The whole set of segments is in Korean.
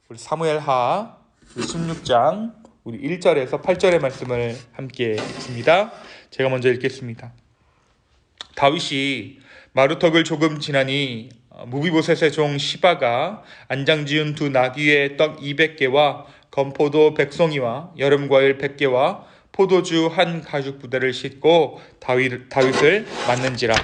우리 사무엘하 16장 우리 1절에서 8절의 말씀을 함께 읽습니다. 제가 먼저 읽겠습니다. 다윗이 마루턱을 조금 지나니 무비보셋의 종 시바가 안장지은 두 나귀의 떡 200개와 건포도 100송이와 여름과일 100개와 포도주 한 가죽 부대를 싣고 다윗을 맞는지라.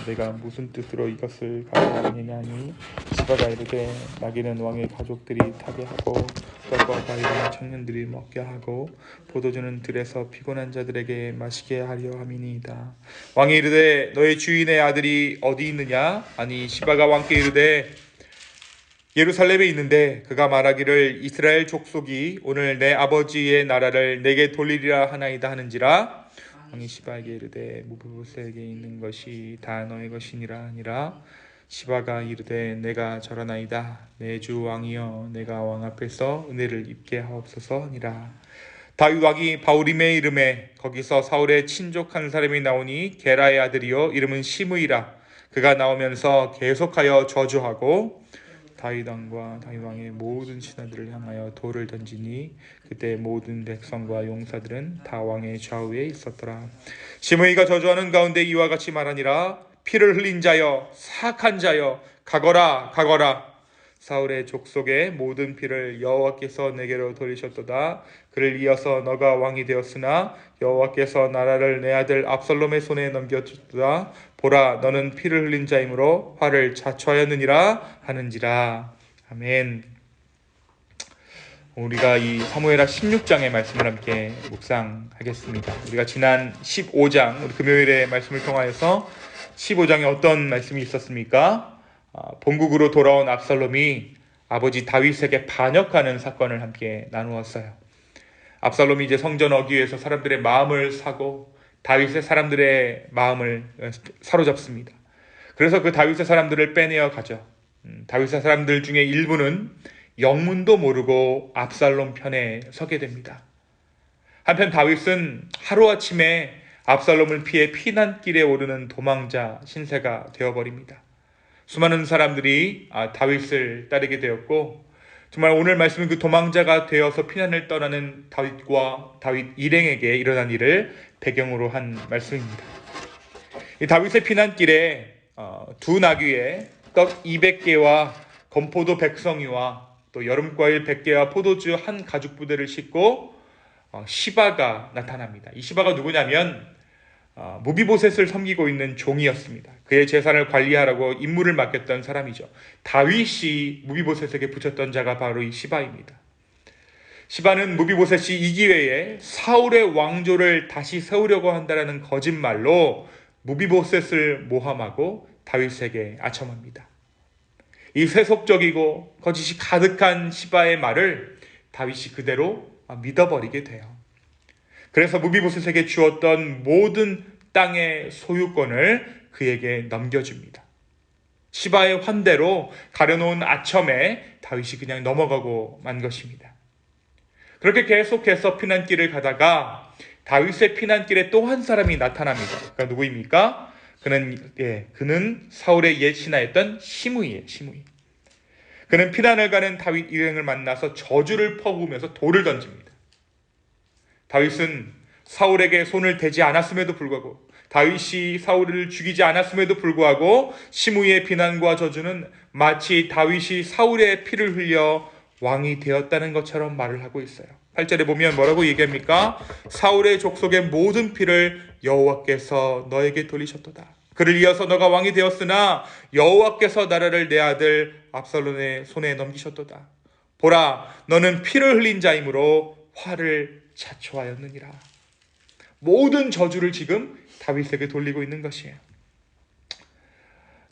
내가 무슨 뜻으로 이것을 가져왔느냐 하니 시바가 이르되 나귀는 왕의 가족들이 타게 하고 떡과 과일은 청년들이 먹게 하고 포도주는 들에서 피곤한 자들에게 마시게 하려 함이니이다. 왕이 이르되 너의 주인의 아들이 어디 있느냐? 아니 시바가 왕께 이르되 예루살렘에 있는데 그가 말하기를 이스라엘 족속이 오늘 내 아버지의 나라를 내게 돌리리라 하나이다 하는지라. 왕이 시바에게 이르되 무비보셋에게 있는 것이 다 너의 것이니라 하니라. 시바가 이르되 내가 저러나이다. 내 주 왕이여 내가 왕 앞에서 은혜를 입게 하옵소서 하니라. 다윗 왕이 바울임의 이름에 거기서 사울의 친족 한 사람이 나오니 게라의 아들이요 이름은 시므이라. 그가 나오면서 계속하여 저주하고 다윗 왕과 다윗 왕의 모든 신하들을 향하여 돌을 던지니 그때 모든 백성과 용사들은 다 왕의 좌우에 있었더라. 시므이가 저주하는 가운데 이와 같이 말하니라. 피를 흘린 자여 사악한 자여 가거라 가거라. 사울의 족속의 모든 피를 여호와께서 내게로 돌리셨도다. 그를 이어서 너가 왕이 되었으나 여호와께서 나라를 내 아들 압살롬의 손에 넘겨줬도다. 보라 너는 피를 흘린 자이므로 화를 자초하였느니라 하는지라. 아멘. 우리가 이 사무엘하 16장의 말씀을 함께 묵상하겠습니다. 우리가 지난 15장 우리 금요일의 말씀을 통하여서 15장에 어떤 말씀이 있었습니까? 본국으로 돌아온 압살롬이 아버지 다윗에게 반역하는 사건을 함께 나누었어요. 압살롬이 이제 성전 어귀에서 사람들의 마음을 사고 다윗의 사람들의 마음을 사로잡습니다. 그래서 그 다윗의 사람들을 빼내어 가죠. 다윗의 사람들 중에 일부는 영문도 모르고 압살롬 편에 서게 됩니다. 한편 다윗은 하루아침에 압살롬을 피해 피난길에 오르는 도망자 신세가 되어버립니다. 수많은 사람들이 다윗을 따르게 되었고 정말 오늘 말씀은 그 도망자가 되어서 피난을 떠나는 다윗과 다윗 일행에게 일어난 일을 배경으로 한 말씀입니다. 이 다윗의 피난길에 두 나귀에 떡 200개와 건포도 100송이와 또 여름과일 100개와 포도주 한 가죽 부대를 싣고 시바가 나타납니다. 이 시바가 누구냐면 무비보셋을 섬기고 있는 종이었습니다. 그의 재산을 관리하라고 임무를 맡겼던 사람이죠. 다윗이 무비보셋에게 붙였던 자가 바로 이 시바입니다. 시바는 무비보셋이 이 기회에 사울의 왕조를 다시 세우려고 한다는 거짓말로 무비보셋을 모함하고 다윗에게 아첨합니다. 이 세속적이고 거짓이 가득한 시바의 말을 다윗이 그대로 믿어버리게 돼요. 그래서 무비보셋에게 주었던 모든 땅의 소유권을 그에게 넘겨줍니다. 시바의 환대로 가려놓은 아첨에 다윗이 그냥 넘어가고 만 것입니다. 그렇게 계속해서 피난길을 가다가 다윗의 피난길에 또 한 사람이 나타납니다. 그가 누구입니까? 그는 사울의 옛 신하였던 시므이예요. 시므이. 그는 피난을 가는 다윗 일행을 만나서 저주를 퍼부으면서 돌을 던집니다. 다윗은 사울에게 손을 대지 않았음에도 불구하고 다윗이 사울을 죽이지 않았음에도 불구하고 시므이의 비난과 저주는 마치 다윗이 사울의 피를 흘려 왕이 되었다는 것처럼 말을 하고 있어요. 8절에 보면 뭐라고 얘기합니까? 사울의 족속의 모든 피를 여호와께서 너에게 돌리셨도다. 그를 이어서 너가 왕이 되었으나 여호와께서 나라를 내 아들 압살롬의 손에 넘기셨도다. 보라 너는 피를 흘린 자이므로 화를 자초하였느니라. 모든 저주를 지금 다윗에게 돌리고 있는 것이에요.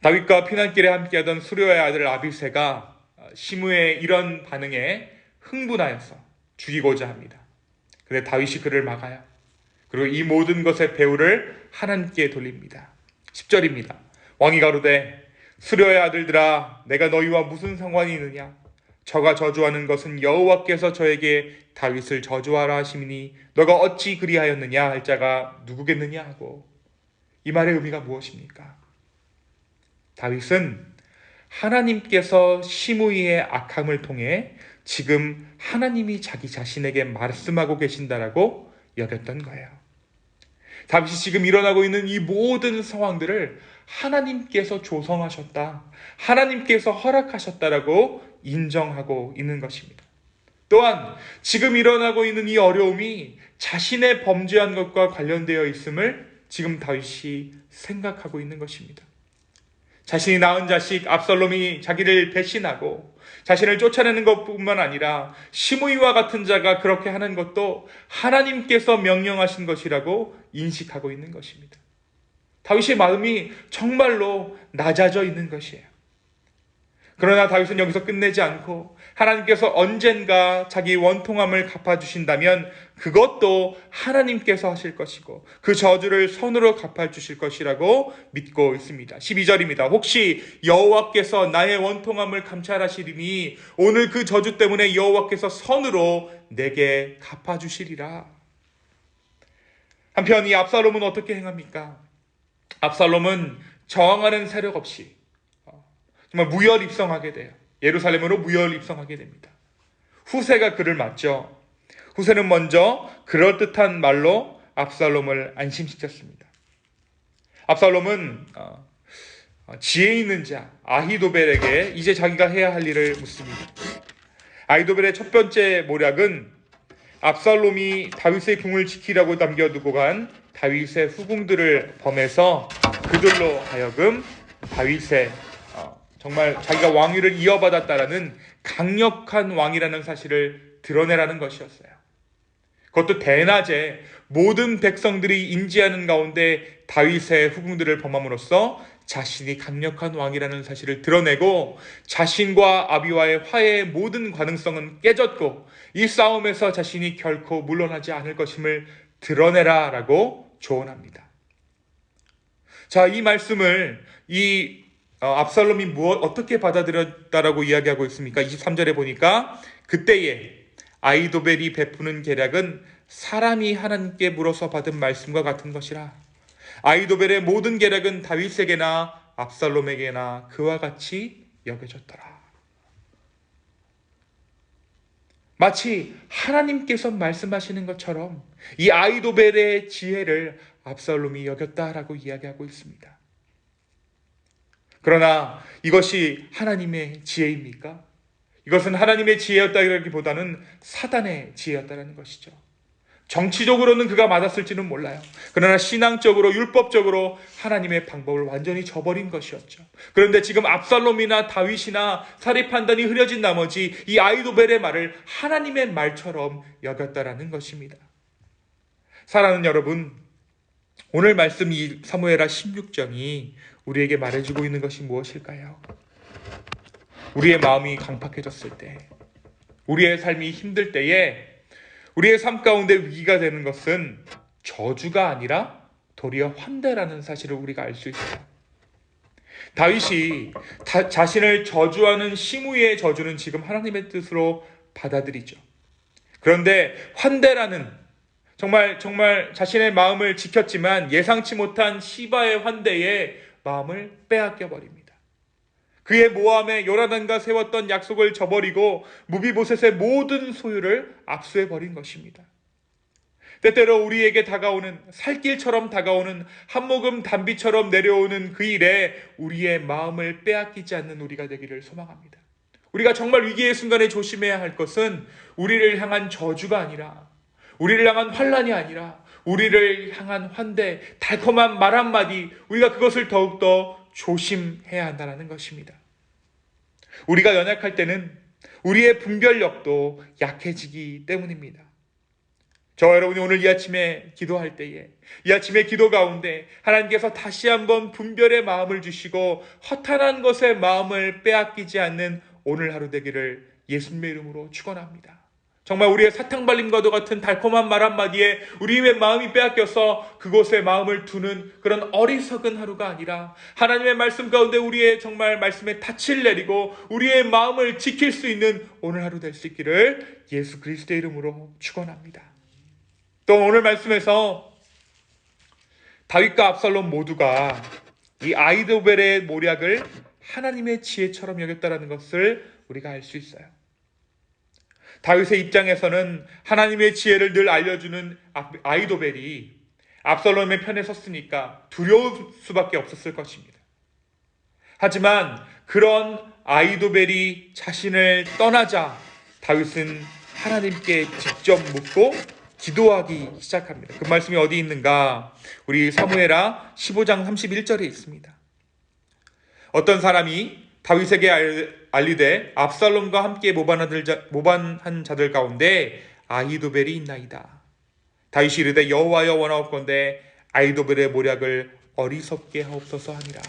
다윗과 피난길에 함께하던 수르야의 아들 아비새가 시므의 이런 반응에 흥분하여서 죽이고자 합니다. 그런데 다윗이 그를 막아요. 그리고 이 모든 것의 배후를 하나님께 돌립니다. 10절입니다. 왕이 가로되 수르야의 아들들아 내가 너희와 무슨 상관이 있느냐? 저가 저주하는 것은 여호와께서 저에게 다윗을 저주하라 하심이니 너가 어찌 그리하였느냐 할 자가 누구겠느냐 하고. 이 말의 의미가 무엇입니까? 다윗은 하나님께서 시므이의 악함을 통해 지금 하나님이 자기 자신에게 말씀하고 계신다라고 여겼던 거예요. 다윗이 지금 일어나고 있는 이 모든 상황들을 하나님께서 조성하셨다, 하나님께서 허락하셨다라고 인정하고 있는 것입니다. 또한 지금 일어나고 있는 이 어려움이 자신의 범죄한 것과 관련되어 있음을 지금 다윗이 생각하고 있는 것입니다. 자신이 낳은 자식 압살롬이 자기를 배신하고 자신을 쫓아내는 것뿐만 아니라 시므이와 같은 자가 그렇게 하는 것도 하나님께서 명령하신 것이라고 인식하고 있는 것입니다. 다윗의 마음이 정말로 낮아져 있는 것이에요. 그러나 다윗은 여기서 끝내지 않고 하나님께서 언젠가 자기 원통함을 갚아주신다면 그것도 하나님께서 하실 것이고 그 저주를 선으로 갚아주실 것이라고 믿고 있습니다. 12절입니다. 혹시 여호와께서 나의 원통함을 감찰하시리니 오늘 그 저주 때문에 여호와께서 선으로 내게 갚아주시리라. 한편 이 압살롬은 어떻게 행합니까? 압살롬은 저항하는 세력 없이 정말 무혈 입성하게 돼요. 예루살렘으로 무혈 입성하게 됩니다. 후세가 그를 맞죠. 후세는 먼저 그럴듯한 말로 압살롬을 안심시켰습니다. 압살롬은 지혜 있는 자 아히도벨에게 이제 자기가 해야 할 일을 묻습니다. 아히도벨의 첫 번째 모략은 압살롬이 다윗의 궁을 지키라고 남겨두고 간 다윗의 후궁들을 범해서 그들로 하여금 다윗의 정말 자기가 왕위를 이어받았다라는 강력한 왕이라는 사실을 드러내라는 것이었어요. 그것도 대낮에 모든 백성들이 인지하는 가운데 다윗의 후궁들을 범함으로써 자신이 강력한 왕이라는 사실을 드러내고 자신과 아비와의 화해의 모든 가능성은 깨졌고 이 싸움에서 자신이 결코 물러나지 않을 것임을 드러내라라고 조언합니다. 자, 이 말씀을 압살롬이 어떻게 받아들였다라고 이야기하고 있습니까? 23절에 보니까 그때에 아히도벨이 베푸는 계략은 사람이 하나님께 물어서 받은 말씀과 같은 것이라. 아히도벨의 모든 계략은 다윗에게나 압살롬에게나 그와 같이 여겨졌더라. 마치 하나님께서 말씀하시는 것처럼 이 아히도벨의 지혜를 압살롬이 여겼다라고 이야기하고 있습니다. 그러나 이것이 하나님의 지혜입니까? 이것은 하나님의 지혜였다기보다는 사단의 지혜였다는 것이죠. 정치적으로는 그가 맞았을지는 몰라요. 그러나 신앙적으로 율법적으로 하나님의 방법을 완전히 저버린 것이었죠. 그런데 지금 압살롬이나 다윗이나 사리 판단이 흐려진 나머지 이 아히도벨의 말을 하나님의 말처럼 여겼다라는 것입니다. 사랑하는 여러분, 오늘 말씀 이 사무엘하 16장이 우리에게 말해주고 있는 것이 무엇일까요? 우리의 마음이 강팍해졌을 때, 우리의 삶이 힘들 때에 우리의 삶 가운데 위기가 되는 것은 저주가 아니라 도리어 환대라는 사실을 우리가 알 수 있어요. 다윗이 자신을 저주하는 시므이의 저주는 지금 하나님의 뜻으로 받아들이죠. 그런데 환대라는 정말 자신의 마음을 지켰지만 예상치 못한 시바의 환대에 마음을 빼앗겨 버립니다. 그의 모함에 요나단과 세웠던 약속을 저버리고 무비보셋의 모든 소유를 압수해 버린 것입니다. 때때로 우리에게 다가오는 살길처럼 다가오는 한모금 단비처럼 내려오는 그 일에 우리의 마음을 빼앗기지 않는 우리가 되기를 소망합니다. 우리가 정말 위기의 순간에 조심해야 할 것은 우리를 향한 저주가 아니라, 우리를 향한 환난이 아니라 우리를 향한 환대, 달콤한 말 한마디, 우리가 그것을 더욱더 조심해야 한다는 것입니다. 우리가 연약할 때는 우리의 분별력도 약해지기 때문입니다. 저와 여러분이 오늘 이 아침에 기도할 때에, 이 아침에 기도 가운데 하나님께서 다시 한번 분별의 마음을 주시고 허탄한 것의 마음을 빼앗기지 않는 오늘 하루 되기를 예수님의 이름으로 축원합니다. 정말 우리의 사탕 발림과도 같은 달콤한 말 한마디에 우리의 마음이 빼앗겨서 그곳에 마음을 두는 그런 어리석은 하루가 아니라 하나님의 말씀 가운데 우리의 정말 말씀에 닻을 내리고 우리의 마음을 지킬 수 있는 오늘 하루 될 수 있기를 예수 그리스도의 이름으로 축원합니다. 또 오늘 말씀에서 다윗과 압살롬 모두가 이 아히도벨의 모략을 하나님의 지혜처럼 여겼다라는 것을 우리가 알 수 있어요. 다윗의 입장에서는 하나님의 지혜를 늘 알려주는 아히도벨이 압살롬의 편에 섰으니까 두려울 수밖에 없었을 것입니다. 하지만 그런 아히도벨이 자신을 떠나자 다윗은 하나님께 직접 묻고 기도하기 시작합니다. 그 말씀이 어디 있는가? 우리 사무엘하 15장 31절에 있습니다. 어떤 사람이 다윗에게 알리되 압살롬과 함께 모반한 자들 가운데 아히도벨이 있나이다. 다윗이 이르되 여호와여 원하옵건대 아히도벨의 모략을 어리석게 하옵소서 하니라.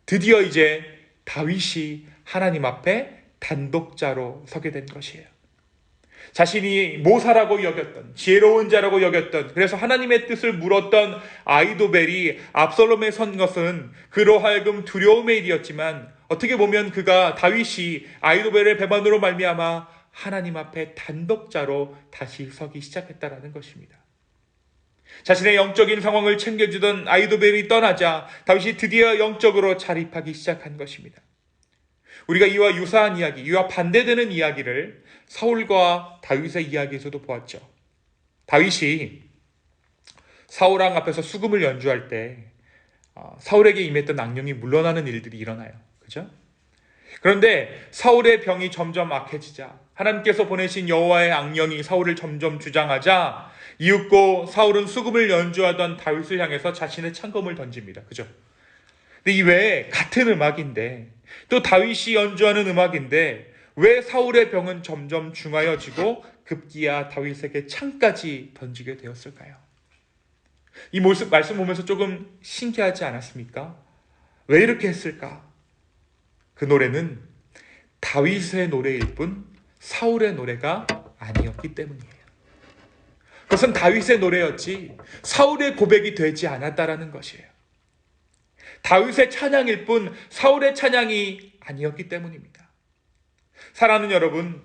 드디어 이제 다윗이 하나님 앞에 단독자로 서게 된 것이에요. 자신이 모사라고 여겼던, 지혜로운 자라고 여겼던, 그래서 하나님의 뜻을 물었던 아히도벨이 압살롬에 선 것은 그로 하여금 두려움의 일이었지만 어떻게 보면 그가 다윗이 아히도벨의 배반으로 말미암아 하나님 앞에 단독자로 다시 서기 시작했다라는 것입니다. 자신의 영적인 상황을 챙겨주던 아히도벨이 떠나자 다윗이 드디어 영적으로 자립하기 시작한 것입니다. 우리가 이와 유사한 이야기, 이와 반대되는 이야기를 사울과 다윗의 이야기에서도 보았죠. 다윗이 사울왕 앞에서 수금을 연주할 때 사울에게 임했던 악령이 물러나는 일들이 일어나요. 그죠? 그런데 사울의 병이 점점 악해지자 하나님께서 보내신 여호와의 악령이 사울을 점점 주장하자 이윽고 사울은 수금을 연주하던 다윗을 향해서 자신의 창검을 던집니다. 그죠? 근데 이 외에 같은 음악인데 또 다윗이 연주하는 음악인데 왜 사울의 병은 점점 중하여지고 급기야 다윗에게 창까지 던지게 되었을까요? 이 말씀 보면서 조금 신기하지 않았습니까? 왜 이렇게 했을까? 그 노래는 다윗의 노래일 뿐 사울의 노래가 아니었기 때문이에요. 그것은 다윗의 노래였지 사울의 고백이 되지 않았다라는 것이에요. 다윗의 찬양일 뿐 사울의 찬양이 아니었기 때문입니다. 사랑하는 여러분,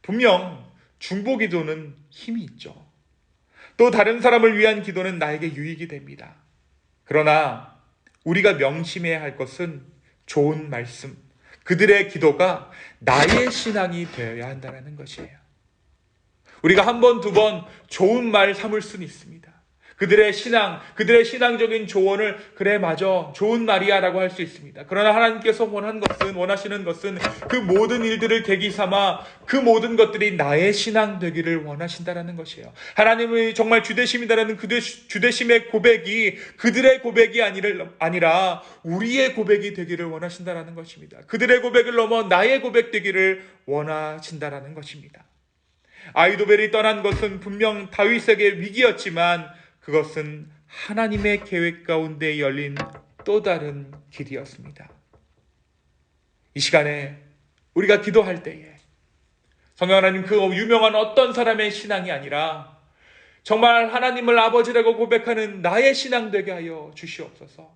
분명 중보기도는 힘이 있죠. 또 다른 사람을 위한 기도는 나에게 유익이 됩니다. 그러나 우리가 명심해야 할 것은 좋은 말씀, 그들의 기도가 나의 신앙이 되어야 한다는 것이에요. 우리가 한 번, 두 번 좋은 말 삼을 수는 있습니다. 그들의 신앙, 그들의 신앙적인 조언을 그래 맞아 좋은 말이야 라고 할 수 있습니다. 그러나 하나님께서 원하시는 것은 그 모든 일들을 계기 삼아 그 모든 것들이 나의 신앙 되기를 원하신다라는 것이에요. 하나님의 정말 주되심이다라는 그 주되심의 고백이 그들의 고백이 아니라 우리의 고백이 되기를 원하신다라는 것입니다. 그들의 고백을 넘어 나의 고백 되기를 원하신다라는 것입니다. 아히도벨이 떠난 것은 분명 다윗에게 위기였지만 그것은 하나님의 계획 가운데 열린 또 다른 길이었습니다. 이 시간에 우리가 기도할 때에 성령 하나님 그 유명한 어떤 사람의 신앙이 아니라 정말 하나님을 아버지라고 고백하는 나의 신앙 되게 하여 주시옵소서.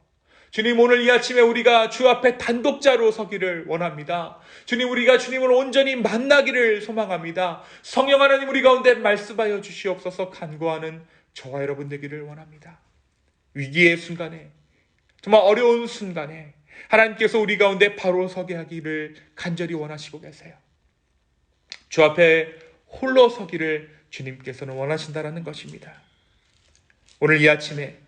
주님, 오늘 이 아침에 우리가 주 앞에 단독자로 서기를 원합니다. 주님, 우리가 주님을 온전히 만나기를 소망합니다. 성령 하나님 우리 가운데 말씀하여 주시옵소서. 간구하는 저와 여러분 되기를 원합니다. 위기의 순간에, 정말 어려운 순간에 하나님께서 우리 가운데 바로 서게 하기를 간절히 원하시고 계세요. 주 앞에 홀로 서기를 주님께서는 원하신다는 것입니다. 오늘 이 아침에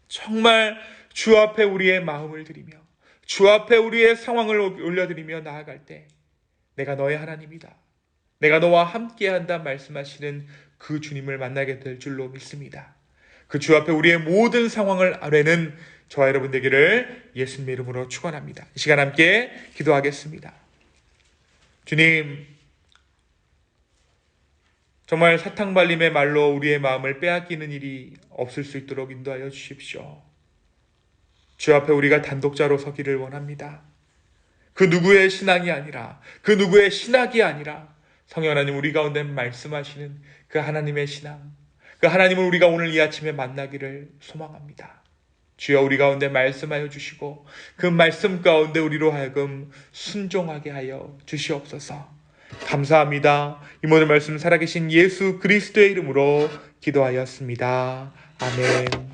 정말 주 앞에 우리의 마음을 드리며 주 앞에 우리의 상황을 올려드리며 나아갈 때 내가 너의 하나님이다, 내가 너와 함께한다 말씀하시는 그 주님을 만나게 될 줄로 믿습니다. 그 주 앞에 우리의 모든 상황을 아뢰는 저와 여러분 되기를 예수님의 이름으로 축원합니다. 이 시간 함께 기도하겠습니다. 주님, 정말 사탕발림의 말로 우리의 마음을 빼앗기는 일이 없을 수 있도록 인도하여 주십시오. 주 앞에 우리가 단독자로 서기를 원합니다. 그 누구의 신앙이 아니라, 그 누구의 신학이 아니라 성령 하나님 우리 가운데 말씀하시는 그 하나님의 신앙, 그 하나님을 우리가 오늘 이 아침에 만나기를 소망합니다. 주여 우리 가운데 말씀하여 주시고 그 말씀 가운데 우리로 하여금 순종하게 하여 주시옵소서. 감사합니다. 이 모든 말씀 살아계신 예수 그리스도의 이름으로 기도하였습니다. 아멘.